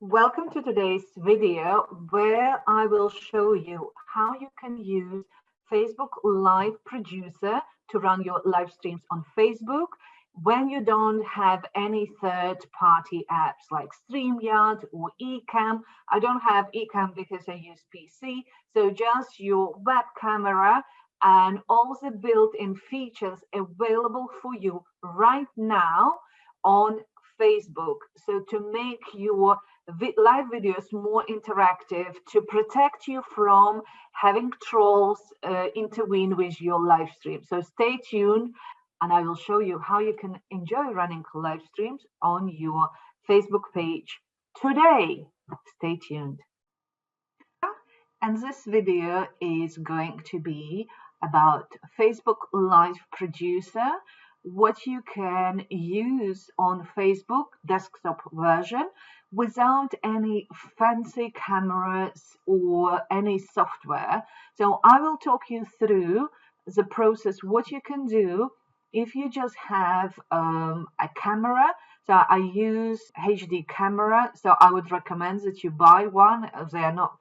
Welcome to today's video where I will show you how you can use Facebook Live Producer to run your live streams on Facebook when you don't have any third-party apps like StreamYard or Ecamm. I don't have Ecamm because I use PC, so just your web camera and all the built-in features available for you right now on Facebook. So to make your live videos more interactive, to protect you from having trolls intervene with your live stream. So stay tuned and I will show you how you can enjoy running live streams on your Facebook page today. Stay tuned. And this video is going to be about Facebook Live Producer, what you can use on Facebook desktop version without any fancy cameras or any software. So I will talk you through the process, what you can do if you just have a camera. So I use HD camera, so I would recommend that you buy one. They are not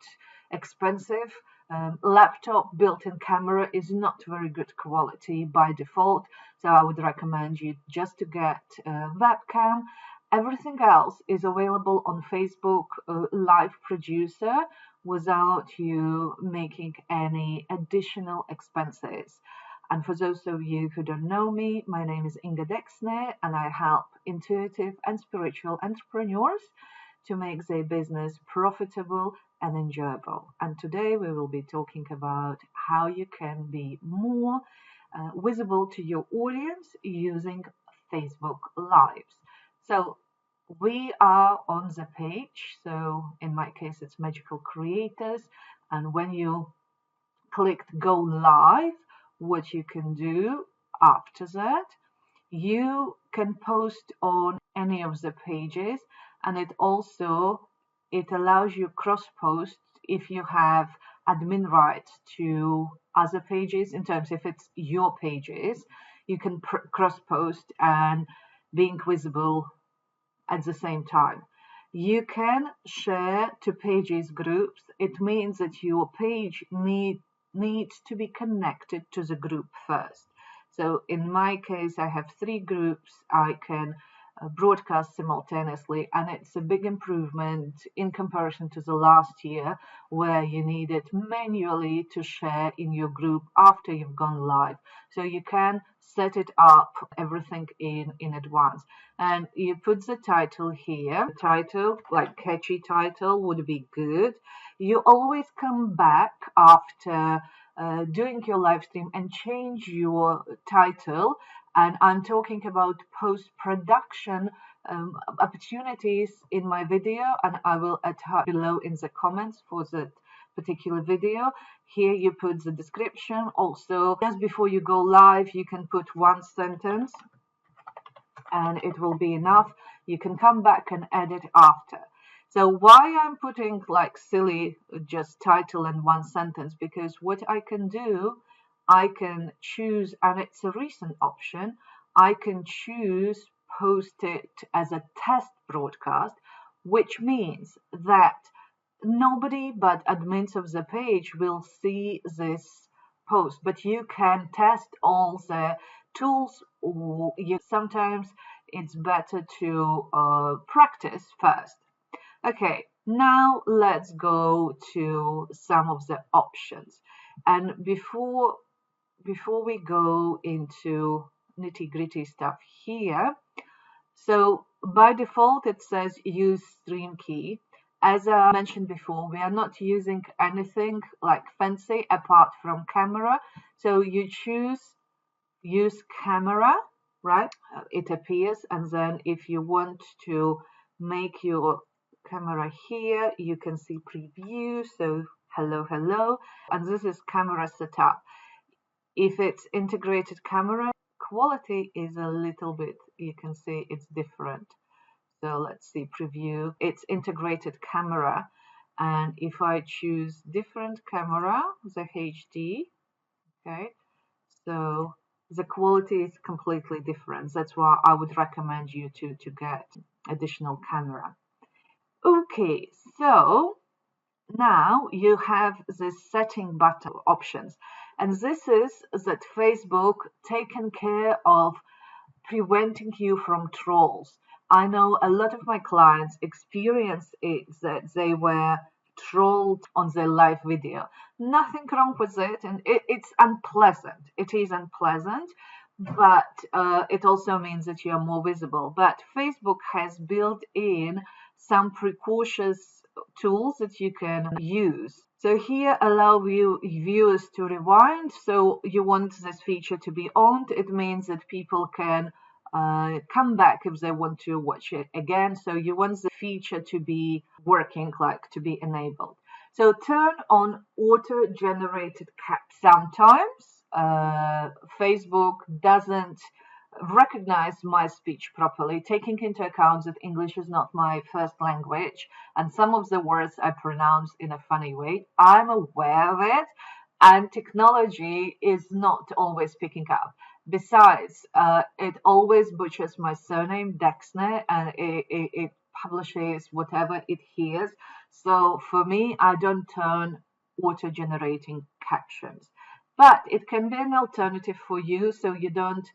expensive. Laptop built-in camera is not very good quality by default, so I would recommend you just to get a webcam. Everything else is available on Facebook Live Producer without you making any additional expenses. And for those of you who don't know me, my name is Inga Deksne, and I help intuitive and spiritual entrepreneurs to make their business profitable and enjoyable. And today we will be talking about how you can be more visible to your audience using Facebook Lives. So we are on the page. So in my case, it's Magical Creators. And when you clicked Go Live, what you can do after that, you can post on any of the pages, and it allows you cross post if you have admin rights to other pages. In terms if it's your pages, you can cross post and being visible at the same time. You can share to pages groups. It means that your page needs to be connected to the group first. So in my case, I have 3 groups I can broadcast simultaneously, and it's a big improvement in comparison to the last year where you needed manually to share in your group after you've gone live. So you can set it up everything in advance, and you put the title here. Title, like catchy title, would be good. You always come back after doing your live stream and change your title. And I'm talking about post-production opportunities in my video, and I will attach below in the comments for that particular video. Here you put the description. Also, just before you go live, you can put 1 sentence and it will be enough. You can come back and edit after. So why I'm putting like silly just title and 1 sentence, because what I can do, I can choose, and it's a recent option, I can choose post it as a test broadcast, which means that nobody but admins of the page will see this post, but you can test all the tools, or sometimes it's better to practice first. Okay, now let's go to some of the options. And before we go into nitty-gritty stuff here, so by default it says use stream key. As I mentioned before, we are not using anything like fancy apart from camera. So you choose use camera, right? It appears, and then if you want to make your camera here, you can see preview. So hello, and this is camera setup. If it's integrated camera, quality is a little bit, you can see it's different. So let's see preview. It's integrated camera, and if I choose different camera, the HD, okay, so the quality is completely different. That's why I would recommend you to get additional camera. Okay, so now you have this setting button options, and this is that Facebook taken care of preventing you from trolls. I know a lot of my clients experienced it, that they were trolled on their live video. Nothing wrong with it, and it's unpleasant. It is unpleasant, but it also means that you are more visible. But Facebook has built in some precautious tools that you can use. So here allow viewers to rewind. So you want this feature to be on. It means that people can come back if they want to watch it again. So you want the feature to be working, like to be enabled. So turn on auto-generated caps. Sometimes Facebook doesn't recognize my speech properly, taking into account that English is not my first language and some of the words I pronounce in a funny way. I'm aware of it, and technology is not always picking up. Besides, it always butchers my surname, Deksne, and it publishes whatever it hears. So for me, I don't turn auto-generating captions. But it can be an alternative for you, so you don't.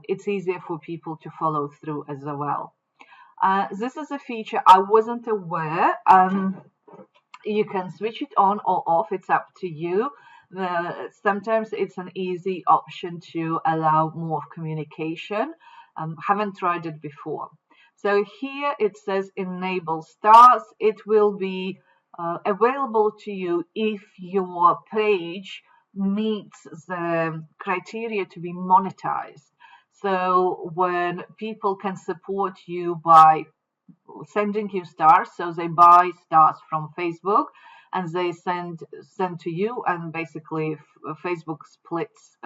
It's easier for people to follow through as well. This is a feature I wasn't aware. You can switch it on or off. It's up to you. Sometimes it's an easy option to allow more communication. Haven't tried it before. So here it says enable stars. It will be available to you if your page meets the criteria to be monetized. So when people can support you by sending you stars, so they buy stars from Facebook and they send to you, and basically Facebook splits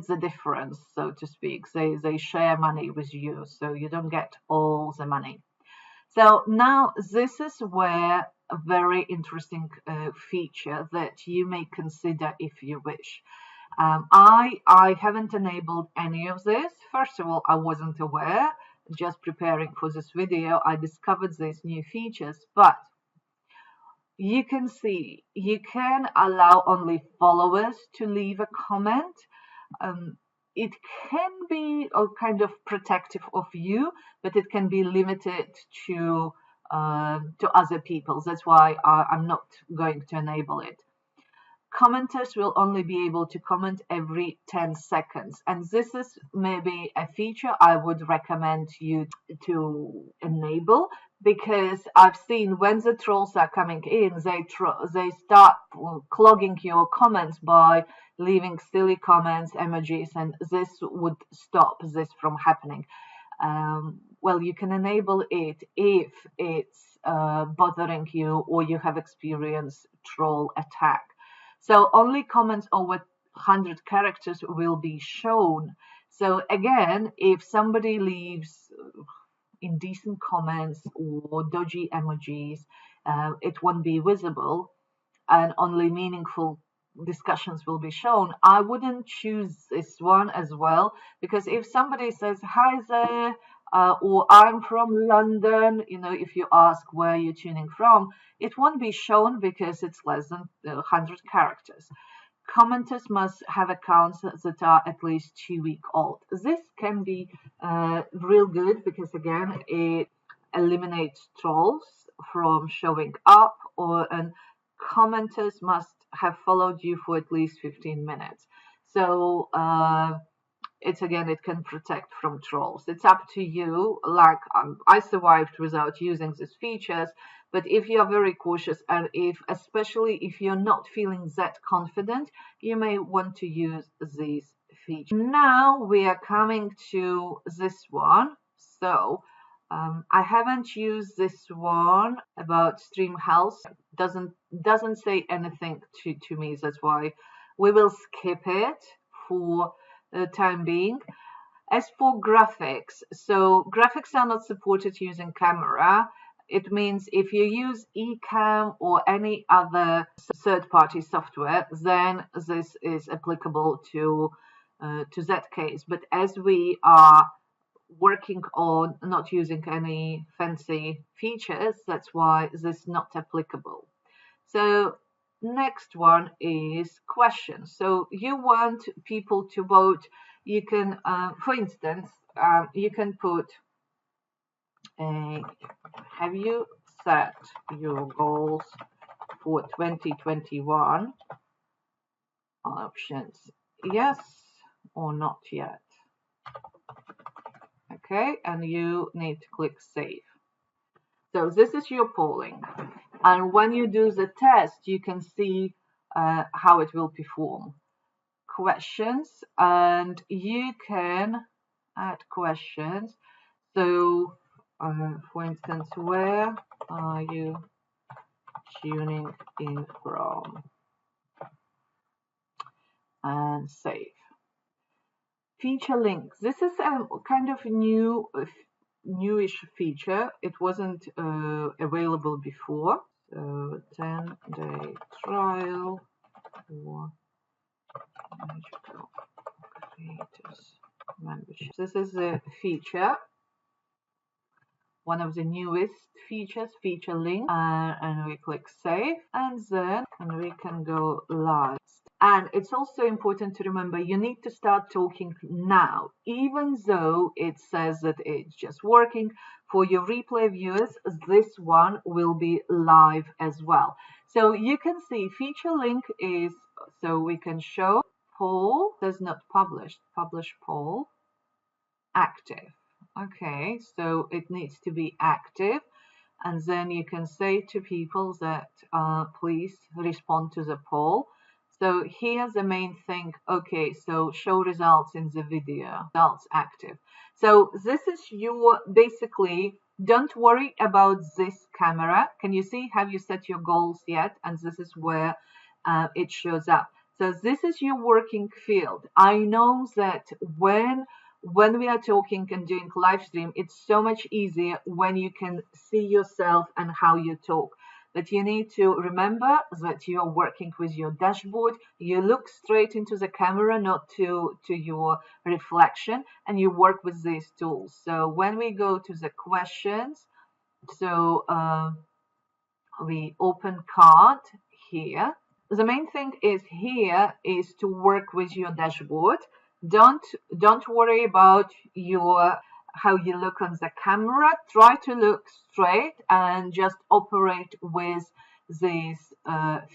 the difference, so to speak. They share money with you, so you don't get all the money. So now this is where a very interesting feature that you may consider if you wish. I haven't enabled any of this. First of all, I wasn't aware. Just preparing for this video, I discovered these new features, but you can see you can allow only followers to leave a comment. It can be kind of protective of you, but it can be limited to other people. That's why I'm not going to enable it. Commenters will only be able to comment every 10 seconds. And this is maybe a feature I would recommend you to enable, because I've seen when the trolls are coming in, they start clogging your comments by leaving silly comments, emojis, and this would stop this from happening. Well, you can enable it if it's bothering you or you have experienced troll attack. So only comments over 100 characters will be shown. So again, if somebody leaves indecent comments or dodgy emojis, it won't be visible, and only meaningful discussions will be shown. I wouldn't choose this one as well, because if somebody says, hi there, or I'm from London, if you ask where you're tuning from, it won't be shown because it's less than 100 characters. Commenters must have accounts that are at least 2 weeks old. This can be real good because, again, it eliminates trolls from showing up, and commenters must have followed you for at least 15 minutes. So it can protect from trolls. It's up to you. Like I survived without using these features, but if you are very cautious, and especially if you're not feeling that confident, you may want to use these features. Now we are coming to this one. So I haven't used this one about stream health. Doesn't say anything to me. That's why we will skip it for the time being. As for graphics, so graphics are not supported using camera. It means if you use eCam or any other third-party software, then this is applicable to that case. But as we are working on not using any fancy features, that's why this is not applicable. So next one is questions. So you want people to vote. You can, for instance, you can put, have you set your goals for 2021? Options, yes or not yet. Okay, and you need to click save. So this is your polling. And when you do the test, you can see how it will perform. Questions, and you can add questions. So, for instance, where are you tuning in from? And save. Feature links. This is a kind of newish feature. It wasn't available before. So 10-day trial for Magical Creators membership. This is a feature, one of the newest features, feature link, and we click save, and then we can go live. And it's also important to remember you need to start talking now, even though it says that it's just working. For your replay viewers, this one will be live as well. So you can see feature link is, so we can show poll, does not publish poll, active. Okay, so it needs to be active. And then you can say to people that please respond to the poll. So here's the main thing. Okay, so show results in the video, results active. So this is your, basically, don't worry about this camera. Can you see, have you set your goals yet? And this is where it shows up. So this is your working field. I know that when we are talking and doing live stream, it's so much easier when you can see yourself and how you talk. But you need to remember that you're working with your dashboard. You look straight into the camera, not to your reflection, and you work with these tools. So when we go to the questions, so we open card here. The main thing is here is to work with your dashboard. Don't worry about your how you look on the camera. Try to look straight and just operate with these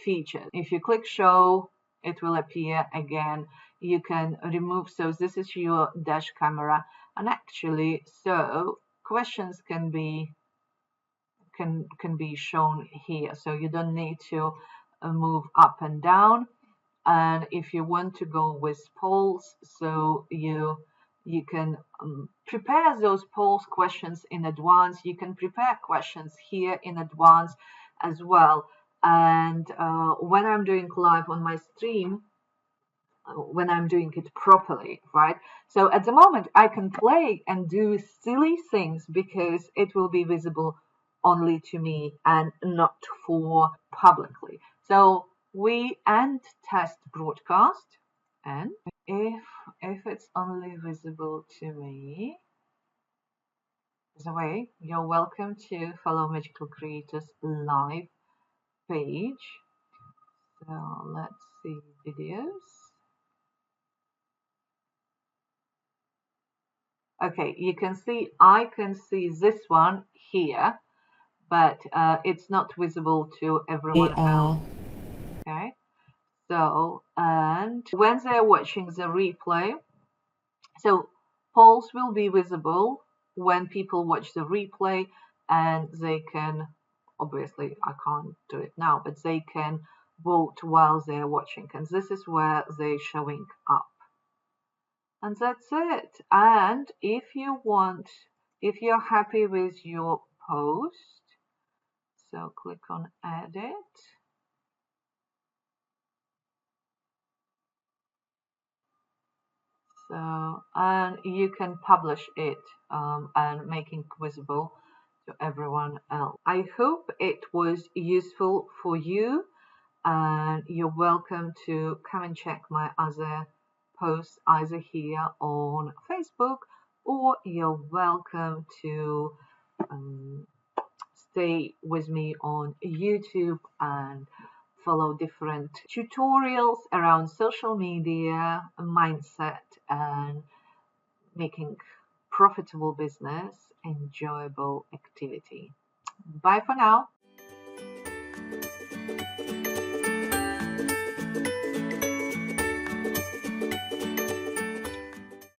features. If you click show, it will appear again. You can remove, so this is your dash camera, and actually so questions can be shown here, so you don't need to move up and down. And if you want to go with polls, so you can prepare those polls questions in advance. You can prepare questions here in advance as well. And when I'm doing live on my stream, when I'm doing it properly, right? So at the moment I can play and do silly things because it will be visible only to me and not for publicly. So we end test broadcast, and if it's only visible to me, by the way, you're welcome to follow Magical Creators live page. So let's see videos. Okay, you can see, I can see this one here, but it's not visible to everyone else. Okay, so, and when they're watching the replay, so polls will be visible when people watch the replay, and they can, obviously I can't do it now, but they can vote while they're watching, and this is where they're showing up. And that's it. And if you want, if you're happy with your post, so click on edit. So, and you can publish it and making it visible to everyone else. I hope it was useful for you, and you're welcome to come and check my other posts either here on Facebook or you're welcome to stay with me on YouTube and follow different tutorials around social media, mindset, and making profitable business enjoyable activity. Bye for now.